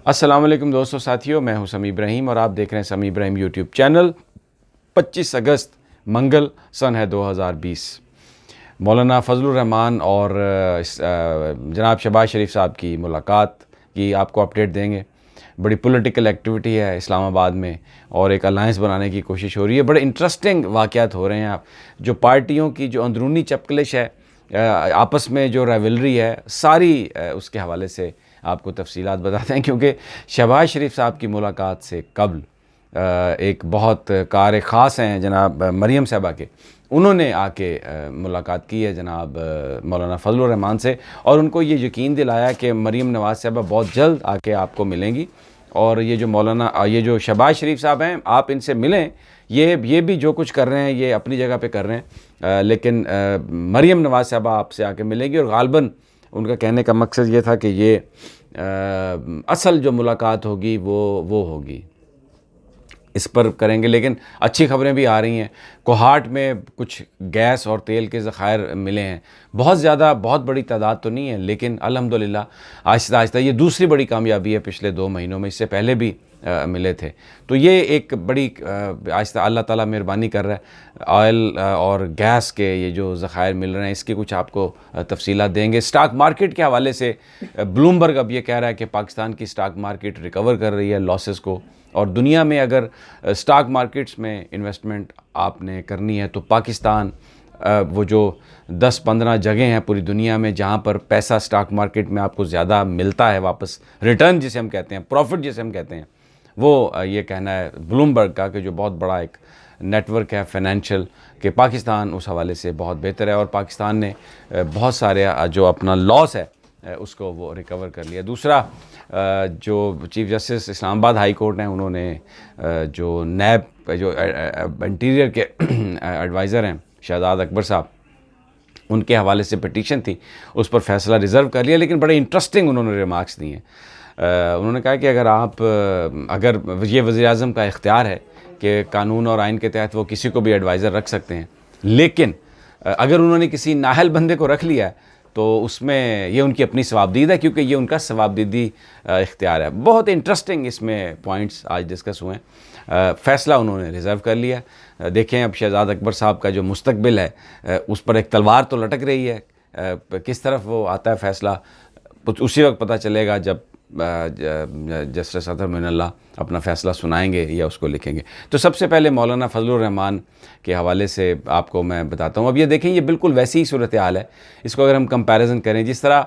السلام علیکم دوستو ساتھیوں، میں ہوں سمیع ابراہیم اور آپ دیکھ رہے ہیں سمیع ابراہیم یوٹیوب چینل۔ 25 اگست منگل سن ہے 2020۔ مولانا فضل الرحمان اور جناب شہباز شریف صاحب کی ملاقات کی آپ کو اپڈیٹ دیں گے۔ بڑی پولیٹیکل ایکٹیویٹی ہے اسلام آباد میں اور ایک الائنس بنانے کی کوشش ہو رہی ہے۔ بڑے انٹرسٹنگ واقعات ہو رہے ہیں۔ جو پارٹیوں کی جو اندرونی چپکلش ہے، آپس میں جو رائیولری ہے، ساری اس کے حوالے سے آپ کو تفصیلات بتاتے ہیں، کیونکہ شہباز شریف صاحب کی ملاقات سے قبل ایک بہت کار خاص ہیں جناب مریم صاحبہ کے، انہوں نے آ کے ملاقات کی ہے جناب مولانا فضل الرحمان سے، اور ان کو یہ یقین دلایا کہ مریم نواز صاحبہ بہت جلد آ کے آپ کو ملیں گی، اور یہ جو شہباز شریف صاحب ہیں آپ ان سے ملیں۔ یہ بھی جو کچھ کر رہے ہیں یہ اپنی جگہ پہ کر رہے ہیں، لیکن مریم نواز صاحبہ آپ سے آ کے ملیں گی، اور غالباً ان کا کہنے کا مقصد یہ تھا کہ یہ اصل جو ملاقات ہوگی وہ ہوگی، اس پر کریں گے۔ لیکن اچھی خبریں بھی آ رہی ہیں۔ کوہاٹ میں کچھ گیس اور تیل کے ذخائر ملے ہیں، بہت زیادہ بہت بڑی تعداد تو نہیں ہے، لیکن الحمدللہ آہستہ آہستہ یہ دوسری بڑی کامیابی ہے پچھلے 2 مہینوں میں، اس سے پہلے بھی ملے تھے۔ تو یہ ایک بڑی آہستہ اللہ تعالیٰ مہربانی کر رہا ہے۔ آئل اور گیس کے یہ جو ذخائر مل رہے ہیں، اس کی کچھ آپ کو تفصیلات دیں گے۔ سٹاک مارکیٹ کے حوالے سے بلومبرگ اب یہ کہہ رہا ہے کہ پاکستان کی سٹاک مارکیٹ ریکور کر رہی ہے لاسز کو، اور دنیا میں اگر سٹاک مارکیٹس میں انویسٹمنٹ آپ نے کرنی ہے تو پاکستان وہ جو 10-15 جگہیں ہیں پوری دنیا میں جہاں پر پیسہ سٹاک مارکیٹ میں آپ کو زیادہ ملتا ہے، واپس ریٹرن جسے ہم کہتے ہیں، پروفٹ جسے ہم کہتے ہیں، وہ یہ کہنا ہے بلومبرگ کا کہ جو بہت بڑا ایک نیٹ ورک ہے فائنینشیل، کہ پاکستان اس حوالے سے بہت بہتر ہے، اور پاکستان نے بہت سارے جو اپنا لاس ہے اس کو وہ ریکور کر لیا۔ دوسرا، جو چیف جسٹس اسلام آباد ہائی کورٹ ہیں، انہوں نے جو نیب جو انٹیریئر کے ایڈوائزر ہیں شہزاد اکبر صاحب، ان کے حوالے سے پٹیشن تھی، اس پر فیصلہ ریزرو کر لیا، لیکن بڑے انٹرسٹنگ انہوں نے ریمارکس دیے ہیں۔ انہوں نے کہا کہ اگر یہ وزیر اعظم کا اختیار ہے کہ قانون اور آئین کے تحت وہ کسی کو بھی ایڈوائزر رکھ سکتے ہیں، لیکن اگر انہوں نے کسی نااہل بندے کو رکھ لیا ہے تو اس میں یہ ان کی اپنی ثوابدید ہے، کیونکہ یہ ان کا ثوابدیدی اختیار ہے۔ بہت انٹرسٹنگ اس میں پوائنٹس آج ڈسکس ہوئے ہیں۔ فیصلہ انہوں نے ریزرو کر لیا۔ دیکھیں اب شہزاد اکبر صاحب کا جو مستقبل ہے اس پر ایک تلوار تو لٹک رہی ہے، کس طرف وہ آتا ہے فیصلہ اسی وقت پتہ چلے گا جب جسٹس اطہر معین اللہ اپنا فیصلہ سنائیں گے یا اس کو لکھیں گے۔ تو سب سے پہلے مولانا فضل الرحمان کے حوالے سے آپ کو میں بتاتا ہوں۔ اب یہ دیکھیں، یہ بالکل ویسی ہی صورتحال ہے، اس کو اگر ہم کمپیریزن کریں، جس طرح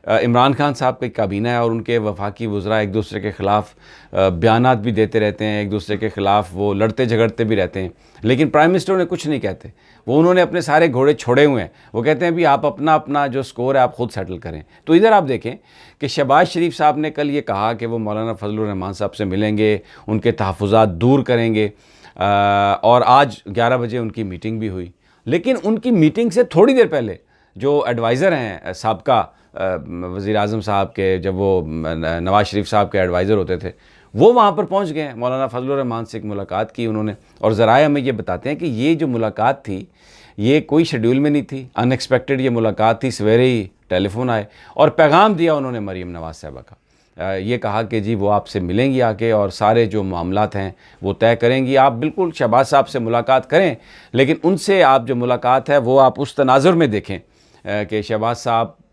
عمران خان صاحب کی کابینہ ہے اور ان کے وفاقی وزراء ایک دوسرے کے خلاف بیانات بھی دیتے رہتے ہیں، ایک دوسرے کے خلاف وہ لڑتے جھگڑتے بھی رہتے ہیں، لیکن پرائم منسٹر انہیں کچھ نہیں کہتے۔ انہوں نے اپنے سارے گھوڑے چھوڑے ہوئے ہیں، وہ کہتے ہیں بھی آپ اپنا جو سکور ہے آپ خود سیٹل کریں۔ تو ادھر آپ دیکھیں کہ شہباز شریف صاحب نے کل یہ کہا کہ وہ مولانا فضل الرحمان صاحب سے ملیں گے، ان کے تحفظات دور کریں گے، اور آج 11 بجے ان کی میٹنگ بھی ہوئی، لیکن ان کی میٹنگ سے تھوڑی دیر پہلے جو ایڈوائزر ہیں سابقہ وزیر اعظم صاحب کے، جب وہ نواز شریف صاحب کے ایڈوائزر ہوتے تھے، وہ وہاں پر پہنچ گئے ہیں۔ مولانا فضل الرحمان سے ایک ملاقات کی انہوں نے، اور ذرائع ہمیں یہ بتاتے ہیں کہ یہ جو ملاقات تھی یہ کوئی شیڈیول میں نہیں تھی، ان ایکسپیکٹڈ یہ ملاقات تھی، سویرے ہی ٹیلی فون آئے اور پیغام دیا انہوں نے مریم نواز صاحبہ کا، یہ کہا کہ جی وہ آپ سے ملیں گی آ کے، اور سارے جو معاملات ہیں وہ طے کریں گی۔ آپ بالکل شہباز صاحب سے ملاقات کریں، لیکن ان سے آپ جو ملاقات ہے وہ آپ اس تناظر میں دیکھیں کہ شہباز صاحب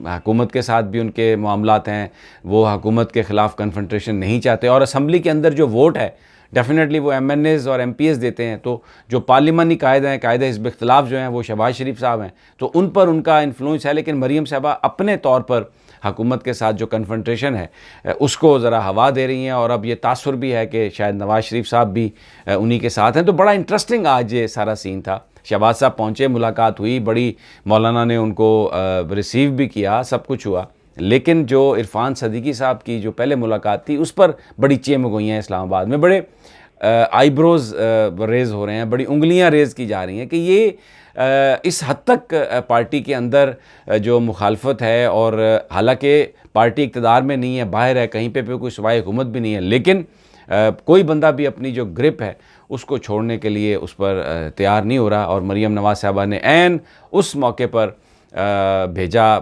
حکومت کے ساتھ بھی ان کے معاملات ہیں، وہ حکومت کے خلاف کنفرنٹریشن نہیں چاہتے، اور اسمبلی کے اندر جو ووٹ ہے ڈیفینیٹلی وہ ایم این ایز اور ایم پی ایز دیتے ہیں، تو جو پارلیمانی قائد ہیں، قائد حزب اختلاف جو ہیں وہ شہباز شریف صاحب ہیں، تو ان پر ان کا انفلوئنس ہے، لیکن مریم صاحبہ اپنے طور پر حکومت کے ساتھ جو کنفرنٹریشن ہے اس کو ذرا ہوا دے رہی ہیں، اور اب یہ تاثر بھی ہے کہ شاید نواز شریف صاحب بھی انہی کے ساتھ ہیں۔ تو بڑا انٹرسٹنگ آج یہ سارا سین تھا۔ شہباز صاحب پہنچے، ملاقات ہوئی، بڑی مولانا نے ان کو ریسیو بھی کیا، سب کچھ ہوا، لیکن جو عرفان صدیقی صاحب کی جو پہلے ملاقات تھی اس پر بڑی چیمیں گوئی ہیں اسلام آباد میں، بڑے آئی بروز ریز ہو رہے ہیں، بڑی انگلیاں ریز کی جا رہی ہیں کہ یہ اس حد تک پارٹی کے اندر جو مخالفت ہے، اور حالانکہ پارٹی اقتدار میں نہیں ہے، باہر ہے، کہیں پہ کوئی صوبائی حکومت بھی نہیں ہے، لیکن کوئی بندہ بھی اپنی جو گرپ ہے اس کو چھوڑنے کے لیے اس پر تیار نہیں ہو رہا، اور مریم نواز صاحبہ نے عین اس موقع پر بھیجا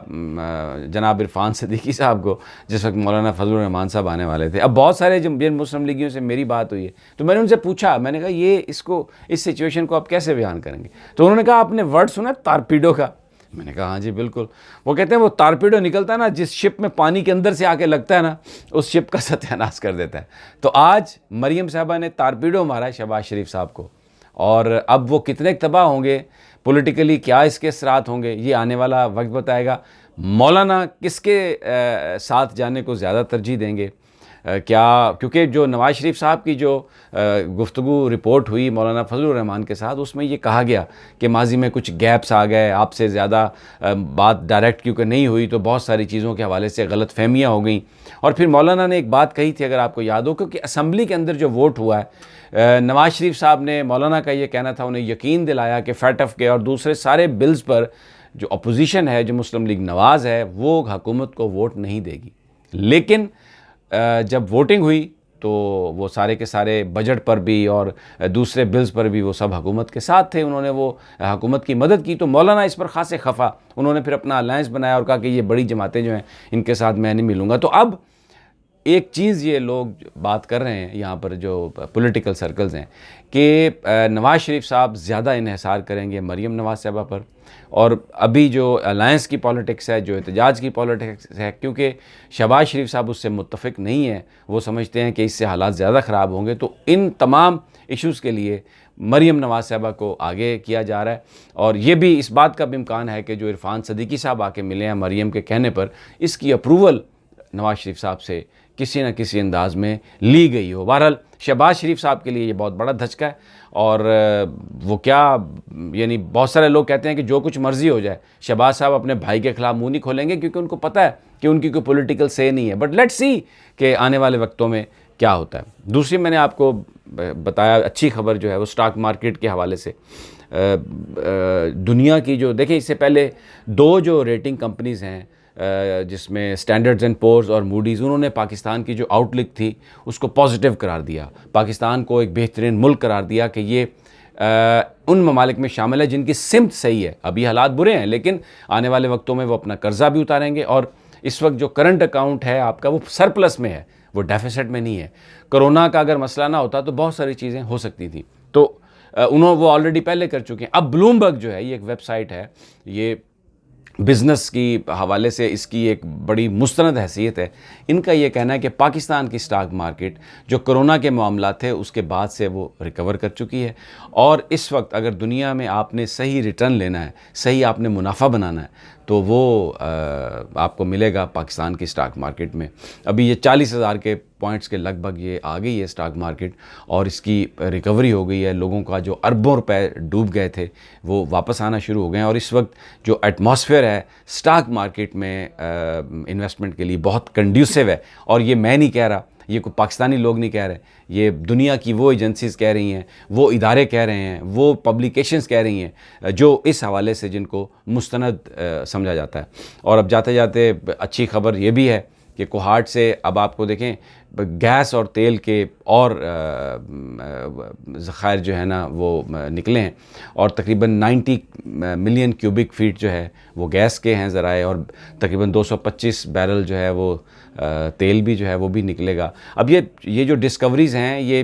جناب عرفان صدیقی صاحب کو جس وقت مولانا فضل الرحمان صاحب آنے والے تھے. اب بہت سارے جن مسلم لیگیوں سے میری بات ہوئی ہے تو میں نے ان سے پوچھا, میں نے کہا یہ اس سچویشن کو آپ کیسے بیان کریں گے؟ تو انہوں نے کہا آپ نے ورڈ سنا تارپیڈو کا؟ میں نے کہا ہاں جی بالکل. وہ کہتے ہیں وہ تارپیڈو نکلتا ہے نا, جس شپ میں پانی کے اندر سے آ کے لگتا ہے نا, اس شپ کا ستیہ ناش کر دیتا ہے. تو آج مریم صاحبہ نے تارپیڈو مارا ہے شہباز شریف صاحب کو, اور اب وہ کتنے تباہ ہوں گے پولیٹیکلی, کیا اس کے اثرات ہوں گے, یہ آنے والا وقت بتائے گا. مولانا کس کے ساتھ جانے کو زیادہ ترجیح دیں گے؟ کیا کیونکہ جو نواز شریف صاحب کی جو گفتگو رپورٹ ہوئی مولانا فضل الرحمان کے ساتھ, اس میں یہ کہا گیا کہ ماضی میں کچھ گیپس آ گئے, آپ سے زیادہ بات ڈائریکٹ کیونکہ نہیں ہوئی تو بہت ساری چیزوں کے حوالے سے غلط فہمیاں ہو گئیں. اور پھر مولانا نے ایک بات کہی تھی, اگر آپ کو یاد ہو, کیونکہ اسمبلی کے اندر جو ووٹ ہوا ہے, نواز شریف صاحب نے مولانا کا یہ کہنا تھا, انہیں یقین دلایا کہ فیٹف کے اور دوسرے سارے بلز پر جو اپوزیشن ہے, جو مسلم لیگ نواز ہے, وہ حکومت کو ووٹ نہیں دے گی. لیکن جب ووٹنگ ہوئی تو وہ سارے کے سارے بجٹ پر بھی اور دوسرے بلز پر بھی وہ سب حکومت کے ساتھ تھے, انہوں نے وہ حکومت کی مدد کی. تو مولانا اس پر خاصے خفا, انہوں نے پھر اپنا الائنس بنایا اور کہا کہ یہ بڑی جماعتیں جو ہیں ان کے ساتھ میں نہیں ملوں گا. تو اب ایک چیز یہ لوگ بات کر رہے ہیں یہاں پر جو پولیٹیکل سرکلز ہیں کہ نواز شریف صاحب زیادہ انحصار کریں گے مریم نواز صاحبہ پر, اور ابھی جو الائنس کی پالیٹکس ہے, جو احتجاج کی پالیٹکس ہے, کیونکہ شہباز شریف صاحب اس سے متفق نہیں ہیں, وہ سمجھتے ہیں کہ اس سے حالات زیادہ خراب ہوں گے. تو ان تمام ایشوز کے لیے مریم نواز صاحبہ کو آگے کیا جا رہا ہے. اور یہ بھی اس بات کا بھی امکان ہے کہ جو عرفان صدیقی صاحب آ کے ملے ہیں مریم کے کہنے پر, اس کی اپروول نواز شریف صاحب سے کسی نہ کسی انداز میں لی گئی ہو. بہرحال شہباز شریف صاحب کے لیے یہ بہت بڑا دھچکا ہے, اور وہ کیا یعنی بہت سارے لوگ کہتے ہیں کہ جو کچھ مرضی ہو جائے, شہباز صاحب اپنے بھائی کے خلاف منہ نہیں کھولیں گے, کیونکہ ان کو پتہ ہے کہ ان کی کوئی پولیٹیکل سے نہیں ہے. بٹ لیٹس سی کہ آنے والے وقتوں میں کیا ہوتا ہے. دوسری میں نے آپ کو بتایا اچھی خبر جو ہے وہ سٹاک مارکیٹ کے حوالے سے. دنیا کی جو دیکھیں, اس سے پہلے دو جو ریٹنگ کمپنیز ہیں جس میں اسٹینڈرڈز اینڈ پورز اور موڈیز, انہوں نے پاکستان کی جو آؤٹ لک تھی اس کو پازیٹیو قرار دیا, پاکستان کو ایک بہترین ملک قرار دیا کہ یہ ان ممالک میں شامل ہے جن کی سمت صحیح ہے. ابھی حالات برے ہیں لیکن آنے والے وقتوں میں وہ اپنا قرضہ بھی اتاریں گے, اور اس وقت جو کرنٹ اکاؤنٹ ہے آپ کا وہ سرپلس میں ہے, وہ ڈیفیسٹ میں نہیں ہے. کرونا کا اگر مسئلہ نہ ہوتا تو بہت ساری چیزیں ہو سکتی تھیں, تو وہ آلریڈی پہلے کر چکے ہیں. اب بلومبرگ جو ہے, یہ ایک ویب سائٹ ہے, یہ بزنس کی حوالے سے اس کی ایک بڑی مستند حیثیت ہے. ان کا یہ کہنا ہے کہ پاکستان کی سٹاک مارکیٹ جو کرونا کے معاملات تھے اس کے بعد سے وہ ریکور کر چکی ہے, اور اس وقت اگر دنیا میں آپ نے صحیح ریٹرن لینا ہے, صحیح آپ نے منافع بنانا ہے, تو وہ آپ کو ملے گا پاکستان کی سٹاک مارکیٹ میں. ابھی یہ 40,000 کے پوائنٹس کے لگ بھگ یہ آ گئی ہے سٹاک مارکیٹ, اور اس کی ریکوری ہو گئی ہے. لوگوں کا جو اربوں روپے ڈوب گئے تھے وہ واپس آنا شروع ہو گئے ہیں, اور اس وقت جو ایٹماسفیئر ہے سٹاک مارکیٹ میں انویسٹمنٹ کے لیے بہت کنڈیوسیو ہے. اور یہ میں نہیں کہہ رہا, یہ کوئی پاکستانی لوگ نہیں کہہ رہے, یہ دنیا کی وہ ایجنسیز کہہ رہی ہیں, وہ ادارے کہہ رہے ہیں, وہ پبلیکیشنز کہہ رہی ہیں جو اس حوالے سے جن کو مستند سمجھا جاتا ہے. اور اب جاتے جاتے اچھی خبر یہ بھی ہے کہ کوہاٹ سے اب آپ کو دیکھیں گیس اور تیل کے اور ذخائر جو ہے نا وہ نکلے ہیں, اور تقریباً 90 ملین کیوبک فیٹ جو ہے وہ گیس کے ہیں ذرائع, اور تقریباً 225 بیرل جو ہے وہ تیل بھی جو ہے وہ بھی نکلے گا. اب یہ جو ڈسکوریز ہیں, یہ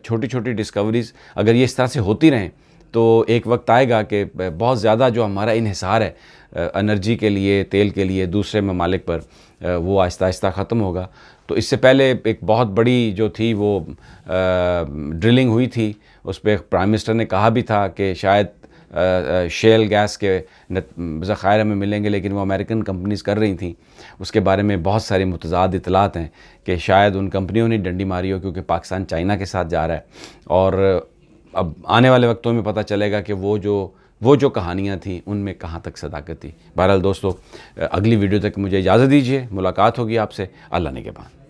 چھوٹی چھوٹی ڈسکوریز اگر یہ اس طرح سے ہوتی رہیں تو ایک وقت آئے گا کہ بہت زیادہ جو ہمارا انحصار ہے انرجی کے لیے, تیل کے لیے دوسرے ممالک پر, وہ آہستہ آہستہ ختم ہوگا. تو اس سے پہلے ایک بہت بڑی جو تھی وہ ڈرلنگ ہوئی تھی, اس پہ پرائم منسٹر نے کہا بھی تھا کہ شاید شیل گیس کے ذخائر ہمیں ملیں گے, لیکن وہ امریکن کمپنیز کر رہی تھیں. اس کے بارے میں بہت ساری متضاد اطلاعات ہیں کہ شاید ان کمپنیوں نے ڈنڈی ماری ہو, کیونکہ پاکستان چائنا کے ساتھ جا رہا ہے. اور اب آنے والے وقتوں میں پتہ چلے گا کہ وہ جو کہانیاں تھیں ان میں کہاں تک صداقت تھی. بہرحال دوستو, اگلی ویڈیو تک مجھے اجازت دیجیے, ملاقات ہوگی آپ سے. اللہ نگہبان.